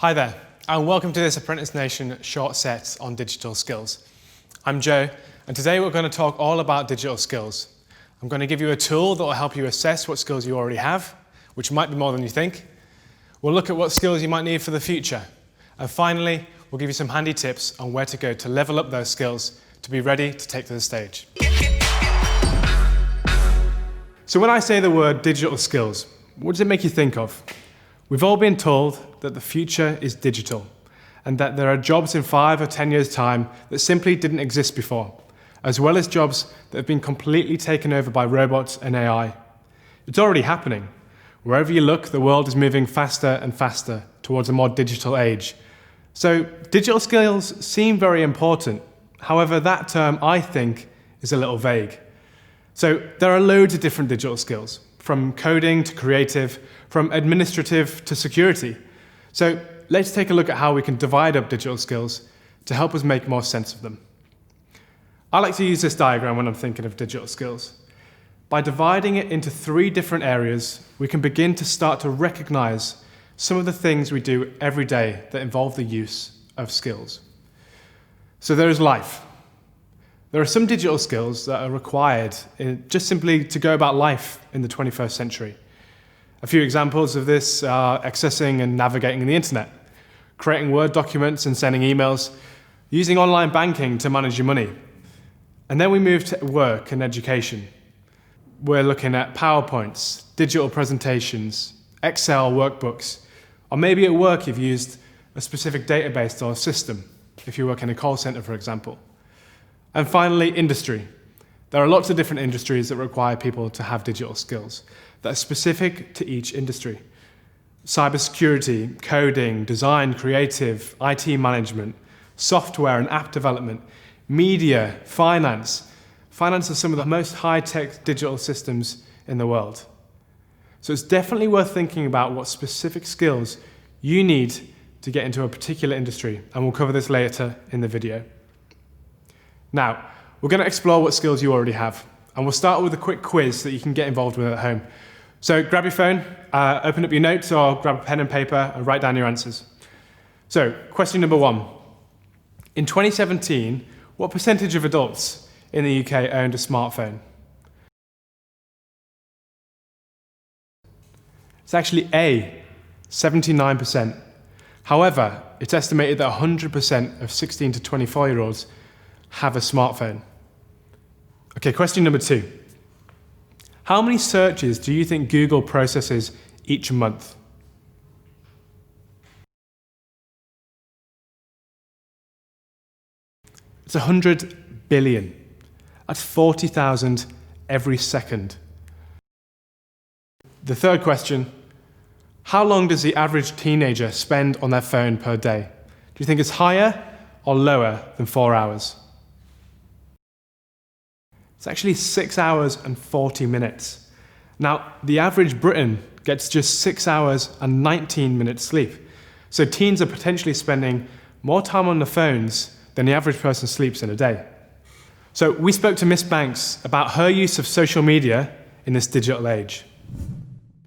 Hi there, and welcome to this Apprentice Nation short set on digital skills. I'm Joe, and today we're going to talk all about digital skills. I'm going to give you a tool that will help you assess what skills you already have, which might be more than you think. We'll look at what skills you might need for the future. And finally, we'll give you some handy tips on where to go to level up those skills to be ready to take to the stage. So when I say the word digital skills, what does it make you think of? We've all been told that the future is digital and that there are jobs in 5 or 10 years' time that simply didn't exist before, as well as jobs that have been completely taken over by robots and AI. It's already happening. Wherever you look, the world is moving faster and faster towards a more digital age. So digital skills seem very important. However, that term, I think, is a little vague. So there are loads of different digital skills, from coding to creative, from administrative to security. So let's take a look at how we can divide up digital skills to help us make more sense of them. I like to use this diagram when I'm thinking of digital skills. By dividing it into 3 different areas, we can begin to start to recognize some of the things we do every day that involve the use of skills. So there is life. There are some digital skills that are required just simply to go about life in the 21st century. A few examples of this are accessing and navigating the internet, creating Word documents and sending emails, using online banking to manage your money. And then we move to work and education. We're looking at PowerPoints, digital presentations, Excel workbooks, or maybe at work you've used a specific database or system, if you work in a call center, for example. And finally, industry. There are lots of different industries that require people to have digital skills that are specific to each industry. Cybersecurity, coding, design, creative, IT management, software and app development, media, finance. Finance are some of the most high-tech digital systems in the world. So it's definitely worth thinking about what specific skills you need to get into a particular industry, and we'll cover this later in the video. Now, we're going to explore what skills you already have, and we'll start with a quick quiz that you can get involved with at home. So grab your phone, open up your notes, or grab a pen and paper and write down your answers. So, question number 1. In 2017, what percentage of adults in the UK owned a smartphone? It's actually A, 79%. However, it's estimated that 100% of 16 to 24-year-olds have a smartphone. Okay, question number 2. How many searches do you think Google processes each month? It's 100 billion. That's 40,000 every second. The third question, how long does the average teenager spend on their phone per day? Do you think it's higher or lower than 4 hours? It's actually 6 hours and 40 minutes. Now, the average Briton gets just 6 hours and 19 minutes sleep. So teens are potentially spending more time on the phones than the average person sleeps in a day. So we spoke to Miss Banks about her use of social media in this digital age.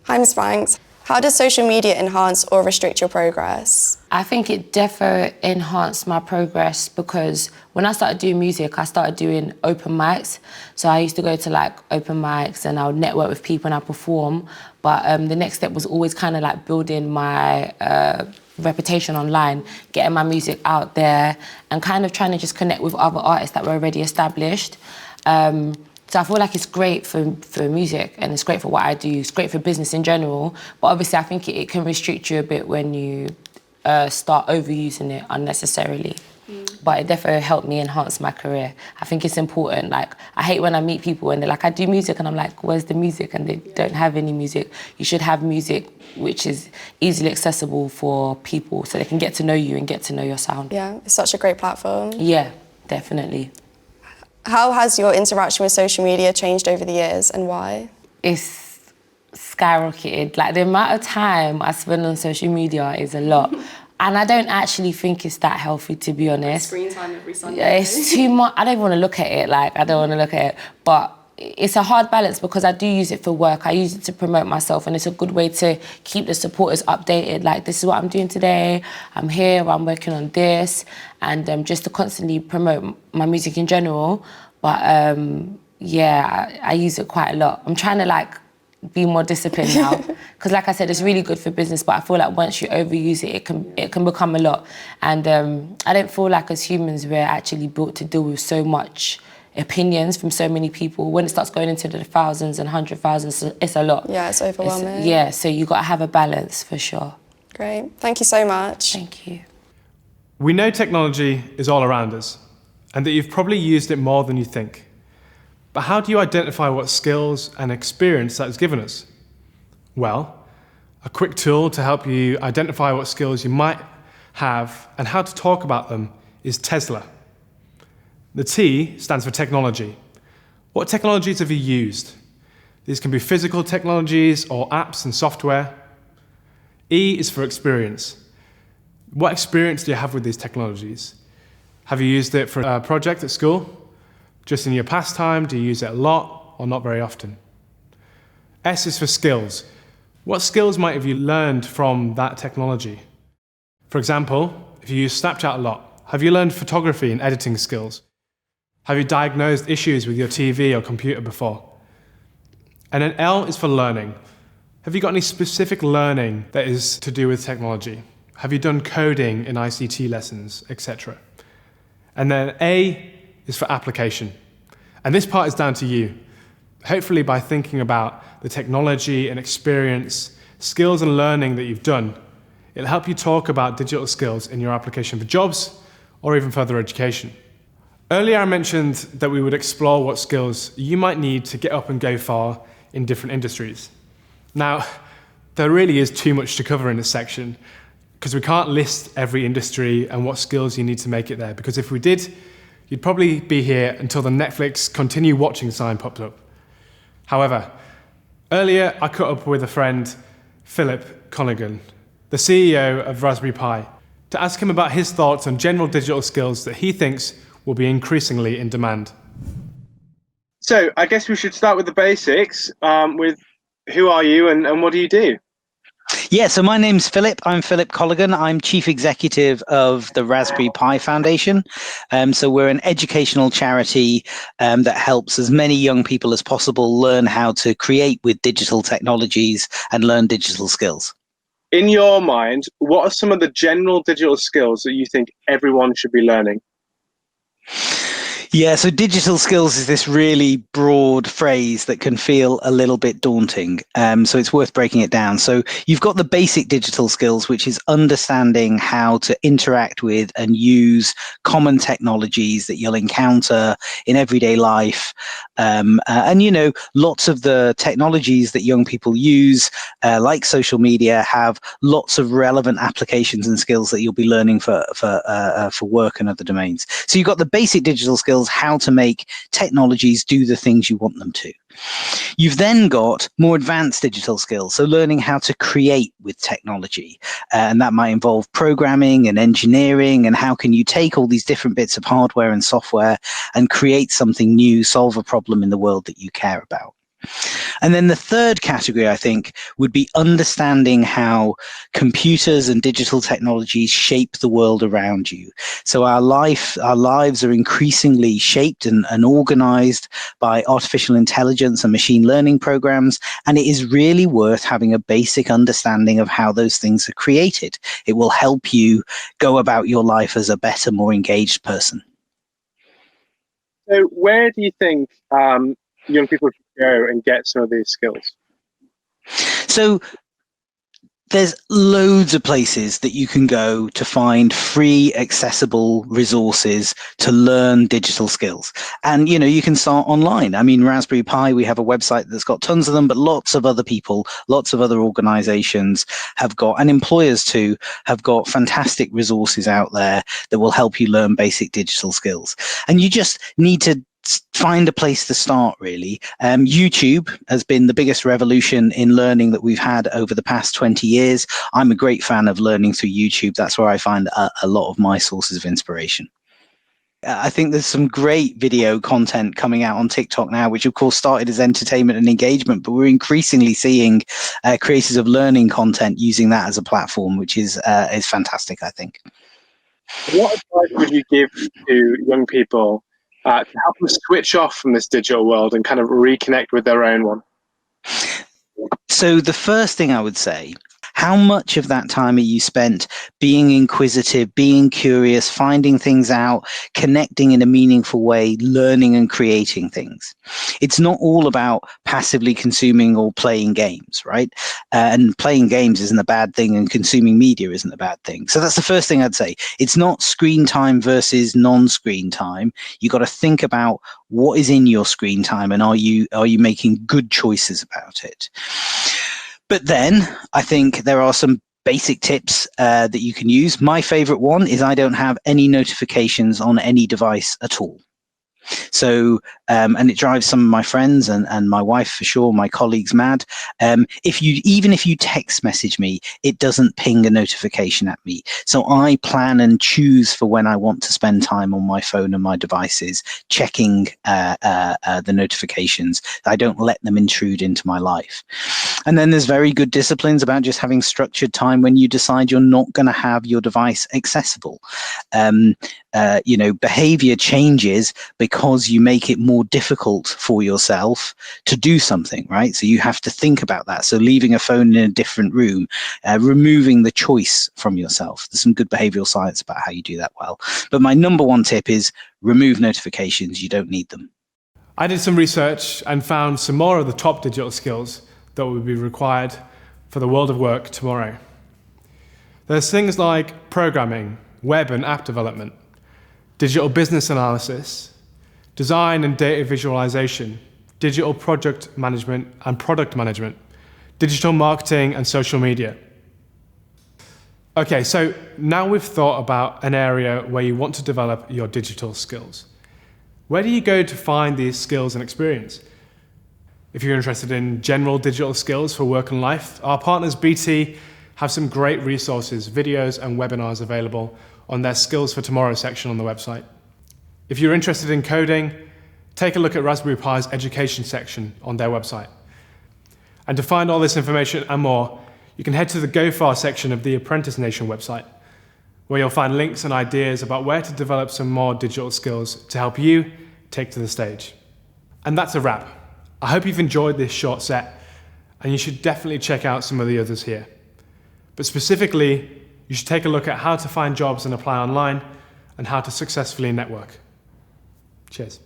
Hi, Miss Banks. How does social media enhance or restrict your progress? I think it definitely enhanced my progress because when I started doing music, I started doing open mics. So I used to go to like open mics and I would network with people and I perform. But the next step was always kind of like building my reputation online, getting my music out there and kind of trying to just connect with other artists that were already established. So I feel like it's great for music and it's great for what I do. It's great for business in general. But obviously I think it can restrict you a bit when you start overusing it unnecessarily. But it definitely helped me enhance my career. I think it's important. Like, I hate when I meet people and they're like, I do music, and I'm like, where's the music? And they don't have any music. You should have music which is easily accessible for people so they can get to know you and get to know your sound. Yeah, it's such a great platform. Yeah, definitely. How has your interaction with social media changed over the years and why? It's skyrocketed. Like, the amount of time I spend on social media is a lot. And I don't actually think it's that healthy, to be honest. Screen time every Sunday. Yeah, it's too much. I don't want to look at it. Like, I don't want to look at it. But it's a hard balance because I do use it for work. I use it to promote myself, and it's a good way to keep the supporters updated. Like, this is what I'm doing today. I'm here. I'm working on this, and just to constantly promote my music in general. But yeah, I use it quite a lot. I'm trying to like be more disciplined now because, like I said, it's really good for business. But I feel like once you overuse it, it can become a lot. And I don't feel like as humans we're actually built to deal with so much opinions from so many people. When it starts going into the thousands and 100,000s, it's a lot. Yeah, it's overwhelming. Yeah, so you got to have a balance for sure. Great. Thank you so much. Thank you. We know technology is all around us and that you've probably used it more than you think. But how do you identify what skills and experience that has given us? Well, a quick tool to help you identify what skills you might have and how to talk about them is Tesla. The T stands for technology. What technologies have you used? These can be physical technologies or apps and software. E is for experience. What experience do you have with these technologies? Have you used it for a project at school? Just in your pastime? Do you use it a lot or not very often? S is for skills. What skills might have you learned from that technology? For example, if you use Snapchat a lot, have you learned photography and editing skills? Have you diagnosed issues with your TV or computer before? And then L is for learning. Have you got any specific learning that is to do with technology? Have you done coding in ICT lessons, etc.? And then A is for application. And this part is down to you. Hopefully by thinking about the technology and experience, skills and learning that you've done, it'll help you talk about digital skills in your application for jobs or even further education. Earlier I mentioned that we would explore what skills you might need to get up and go far in different industries. Now, there really is too much to cover in this section because we can't list every industry and what skills you need to make it there, because if we did, you'd probably be here until the Netflix continue watching sign popped up. However, earlier I caught up with a friend, Philip Connolly, the CEO of Raspberry Pi, to ask him about his thoughts on general digital skills that he thinks will be increasingly in demand. So I guess we should start with the basics, with who are you and what do you do? Yeah, so my name's Philip. I'm Philip Colligan. I'm Chief Executive of the Raspberry Pi Foundation. So we're an educational charity that helps as many young people as possible learn how to create with digital technologies and learn digital skills. In your mind, what are some of the general digital skills that you think everyone should be learning? Yeah, so digital skills is this really broad phrase that can feel a little bit daunting. So it's worth breaking it down. So you've got the basic digital skills, which is understanding how to interact with and use common technologies that you'll encounter in everyday life. And, you know, lots of the technologies that young people use, like social media, have lots of relevant applications and skills that you'll be learning for work and other domains. So you've got the basic digital skills, how to make technologies do the things you want them to. You've then got more advanced digital skills, so learning how to create with technology. And that might involve programming and engineering, and how can you take all these different bits of hardware and software and create something new, solve a problem in the world that you care about. And then the third category, I think, would be understanding how computers and digital technologies shape the world around you. So our lives are increasingly shaped and organized by artificial intelligence and machine learning programs. And it is really worth having a basic understanding of how those things are created. It will help you go about your life as a better, more engaged person. So where do you think young people should go and get some of these skills? So there's loads of places that you can go to find free, accessible resources to learn digital skills. And, you know, you can start online. I mean, Raspberry Pi, we have a website that's got tons of them, but lots of other people, lots of other organizations have got, and employers too, have got fantastic resources out there that will help you learn basic digital skills. And you just need to find a place to start, really. YouTube has been the biggest revolution in learning that we've had over the past 20 years. I'm a great fan of learning through YouTube. That's where I find a lot of my sources of inspiration. I think there's some great video content coming out on TikTok now, which of course started as entertainment and engagement, but we're increasingly seeing creators of learning content using that as a platform, which is fantastic, I think. What advice would you give to young people to help them switch off from this digital world and kind of reconnect with their own one? So the first thing I would say, how much of that time are you spent being inquisitive, being curious, finding things out, connecting in a meaningful way, learning and creating things? It's not all about passively consuming or playing games, right? And playing games isn't a bad thing, and consuming media isn't a bad thing. So that's the first thing I'd say. It's not screen time versus non-screen time. You got to think about what is in your screen time, and are you making good choices about it? But then I think there are some basic tips that you can use. My favorite one is I don't have any notifications on any device at all. So, and it drives some of my friends and my wife for sure, my colleagues mad. Even if you text message me, it doesn't ping a notification at me. So I plan and choose for when I want to spend time on my phone and my devices, checking the notifications. I don't let them intrude into my life. And then there's very good disciplines about just having structured time when you decide you're not going to have your device accessible. Behavior changes because you make it more difficult for yourself to do something, right? So you have to think about that. So leaving a phone in a different room, removing the choice from yourself. There's some good behavioral science about how you do that well. But my number one tip is remove notifications. You don't need them. I did some research and found some more of the top digital skills that would be required for the world of work tomorrow. There's things like programming, web and app development, digital business analysis, design and data visualization, digital project management and product management, digital marketing and social media. Okay, so now we've thought about an area where you want to develop your digital skills. Where do you go to find these skills and experience? If you're interested in general digital skills for work and life, our partners BT have some great resources, videos and webinars available on their Skills for Tomorrow section on the website. If you're interested in coding, take a look at Raspberry Pi's education section on their website. And to find all this information and more, you can head to the Go Far section of the Apprentice Nation website, where you'll find links and ideas about where to develop some more digital skills to help you take to the stage. And that's a wrap. I hope you've enjoyed this short set, and you should definitely check out some of the others here. But specifically, you should take a look at how to find jobs and apply online, and how to successfully network. Cheers.